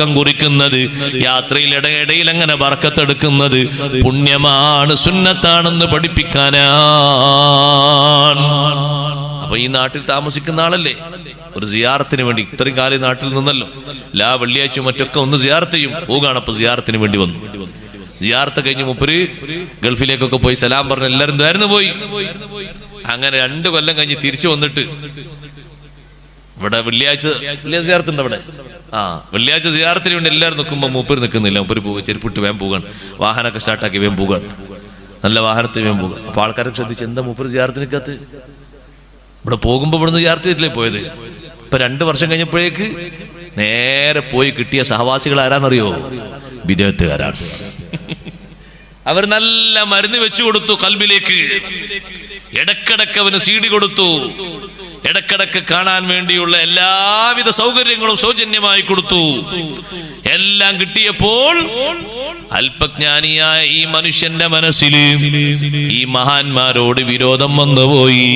കുറിക്കുന്നത്, യാത്രയിൽ ഇടയിൽ അങ്ങനെ ബർക്കത്തെടുക്കുന്നത് പുണ്യമാണ്, സുന്നത്താണെന്ന് പഠിപ്പിക്കാനാണ്. അപ്പൊ ഈ നാട്ടിൽ താമസിക്കുന്ന ആളല്ലേ, ഒരു സിയാറത്തിന് വേണ്ടി ഇത്രയും കാലം നാട്ടിൽ നിന്നല്ലോ, എല്ലാ വെള്ളിയാഴ്ചയും മറ്റൊക്കെ ഒന്ന് സിയാറത്ത് ചെയ്യും, പോവുകയാണ്. അപ്പൊ സിയാറത്തിന് വേണ്ടി വന്നു. സിയാറത്ത് കഴിഞ്ഞ് മുപ്പര് ഗൾഫിലേക്കൊക്കെ പോയി സലാം പറഞ്ഞ് എല്ലാവരും ദ്വാരന്ന് പോയി. അങ്ങനെ 2 കൊല്ലം കഴിഞ്ഞ് തിരിച്ചു വന്നിട്ട് ഇവിടെ വെള്ളിയാഴ്ച സിയാറത്തുണ്ട് അവിടെ. വെള്ളിയാഴ്ച സിയാറത്തിന് വേണ്ടി എല്ലാവരും നിൽക്കുമ്പോൾ മൂപ്പര് നിൽക്കുന്നില്ല. മൂപ്പര് പോകുക, ചെരുപ്പിട്ട് വേഗം പോകാൻ, വാഹനമൊക്കെ സ്റ്റാർട്ടാക്കി വേഗം പോകാൻ, നല്ല വാഹനത്തിൽ വേഗം പോകാൻ. അപ്പൊ ആൾക്കാരൊക്കെ ശ്രദ്ധിച്ചു, എന്താ മൂപ്പര് സിയാറത്ത് നിൽക്കാത്ത? ഇവിടെ പോകുമ്പോൾ ഇവിടുന്ന് സിയാറത്ത് ചെയ്തിട്ടില്ലേ പോയത്? ഇപ്പൊ 2 വർഷം കഴിഞ്ഞപ്പോഴേക്ക് നേരെ പോയി കിട്ടിയ സഹവാസികൾ ആരാന്നറിയോ? ബിദഅത്തുകാരാണ്. അവർ നല്ല മരുന്ന് വെച്ചു കൊടുത്തു കൽബിലേക്ക്. ഇടക്കിടക്ക് അവന് CD കൊടുത്തു, ഇടക്കിടക്ക് കാണാൻ വേണ്ടിയുള്ള എല്ലാവിധ സൗകര്യങ്ങളും സൗജന്യമായി കൊടുത്തു. എല്ലാം കിട്ടിയപ്പോൾ അല്പജ്ഞാനിയായ ഈ മനുഷ്യന്റെ മനസ്സിൽ ഈ മഹാന്മാരോട് വിരോധം വന്നുപോയി.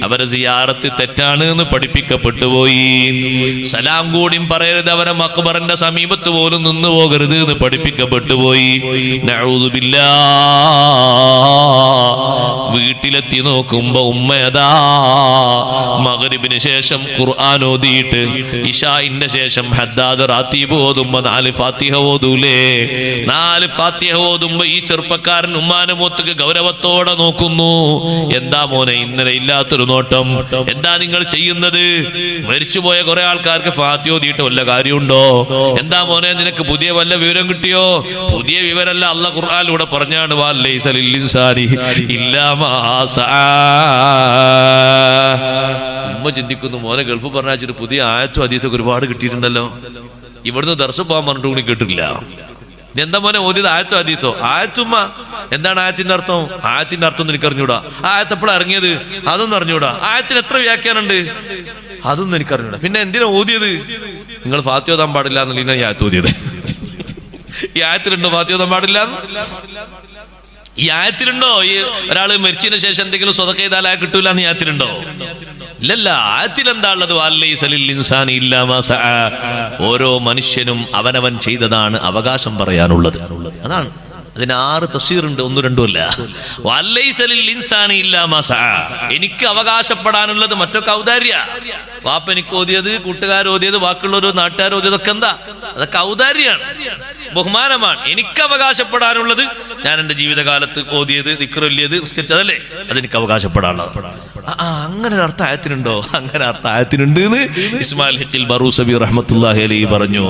അവരെ സിയാറത്ത് തെറ്റാണ് എന്ന് പഠിപ്പിക്കപ്പെട്ടു പോയി. സലാം കൂടിയും പറയരുത്, അവരെ മഖ്ബറിന്റെ സമീപത്ത് പോലും നിന്നു പോകരുത് എന്ന് പഠിപ്പിക്കപ്പെട്ടു പോയി. നഊദു ബില്ലാഹ്. വീട്ടിലെത്തി നോക്കുമ്പോ ഉമ്മയതാ മഗ്രിബിന് ശേഷം ഖുർആൻ ഓതിയിട്ട് ഇശാഇന്റെ ശേഷം ഹദ്ദാദ് റാത്തീബ് ഓതുമ്പോ 4 ഫാത്തിഹ ഓതൂലേ, 4 ഫാത്തിഹ ഓതുമ്പോ ഈ ചെറുപ്പക്കാരൻ ഉമ്മാനെ മുഖത്തേക്ക് ഗൗരവത്തോടെ നോക്കുന്നു. എന്താ മോനെ ഇന്നലെ ഇല്ലാത്തൊരു നോട്ടം? എന്താ നിങ്ങൾ ചെയ്യുന്നത്? മരിച്ചുപോയ കുറെ ആൾക്കാർക്ക് ഫാത്തിഹ ഓതിയിട്ട് വല്ല കാര്യമുണ്ടോ? എന്താ മോനെ നിനക്ക് പുതിയ വല്ല വിവരം കിട്ടിയോ? പുതിയ വിവരമല്ല, അല്ലാഹ് ഖുർആനിലൂടെ പറഞ്ഞാണ്, വലൈസ ലിൽ ഇൻസാനി ഇല്ലാ മാ സആ. ഉമ്മ ചിന്തിക്കുന്നു, മോനെ ഗൾഫ് പറഞ്ഞാച്ചിട്ട് പുതിയ ആയത്തും ഹദീസൊക്കെ ഒരുപാട് കിട്ടിയിട്ടുണ്ടല്ലോ, ഇവിടുന്ന് ദർസ് പോകാൻ പറഞ്ഞിട്ട് കൂടി കേട്ടിട്ടില്ല. എന്താ മോനെ ഓതിയത്? ആയത്തോ ഹദീസോ? ആയത്തുമ്മ. എന്താണ് ആയത്തിന്റെ അർത്ഥം? ആയത്തിന്റെ അർത്ഥം ഒന്നും എനിക്ക് അറിഞ്ഞൂടാ. ആയത്ത് എപ്പോഴാണ് ഇറങ്ങിയത്? അതൊന്നും അറിഞ്ഞൂടാ. ആയത്തിന് എത്ര വ്യാഖ്യാനുണ്ട്? അതൊന്നും എനിക്കറിഞ്ഞൂടാ. പിന്നെ എന്തിനാ ഓതിയത്? നിങ്ങൾ ഫാത്തിഹ ഓതാൻ പാടില്ല എന്നുള്ള ഈ ആയത്ത് ഓതിയത്. ഈ ആയത്തിലുണ്ടോ ഫാത്തിഹ ഓതാൻ പാടില്ല? ഈ ആയത്തിലുണ്ടോ ഈ ഒരാള് മരിച്ചതിന് ശേഷം എന്തെങ്കിലും സ്വതക്ക ചെയ്താൽ കിട്ടൂല എന്ന് ഈ ആയത്തിലുണ്ടോ? ഇല്ലല്ല. ആയത്തിൽ എന്താ ഉള്ളത്? വലൈസ ലിൽ ഇൻസാനി ഇല്ലാ മാ സആ. ഓരോ മനുഷ്യനും അവനവൻ ചെയ്തതാണ് അവകാശം പറയാനുള്ളത്. അതാണ്. അതിന് 6 തഫ്സീറുണ്ട്, 1 2 അല്ല. വലൈസ ലിൽ ഇൻസാനി ഇല്ലാ മാ സആ. എനിക്ക് അവകാശപ്പെടാനുള്ളത് മറ്റൊക്കെ ഔദാര്യ. വാപ്പ എനിക്ക് ഓതിയത്, കൂട്ടുകാർ ഓതിയത്, ബാക്കിയുള്ളവരോ നാട്ടുകാർ ഓതിയതൊക്കെ എന്താ? അതൊക്കെ ഔദാര്യാണ്, ബഹുമാനമാണ്. എനിക്ക് അവകാശപ്പെടാനുള്ളത് ഞാൻ എൻ്റെ ജീവിതകാലത്ത് ഓതിയത്, ദിക്റല്ലിയത്, നിസ്കരിച്ചതല്ലേ, അതെനിക്ക് അവകാശപ്പെടാനുള്ളത്. അങ്ങനെ ഒരു അർത്ഥം ആയത്തിനുണ്ടോ? അങ്ങനെ അർത്ഥം ആയത്തിനുണ്ട് എന്ന് ഇസ്മായിൽ ഹഖീൽ ബറൂസബി റഹ്മത്തുള്ളാഹി അലൈഹി പറഞ്ഞു.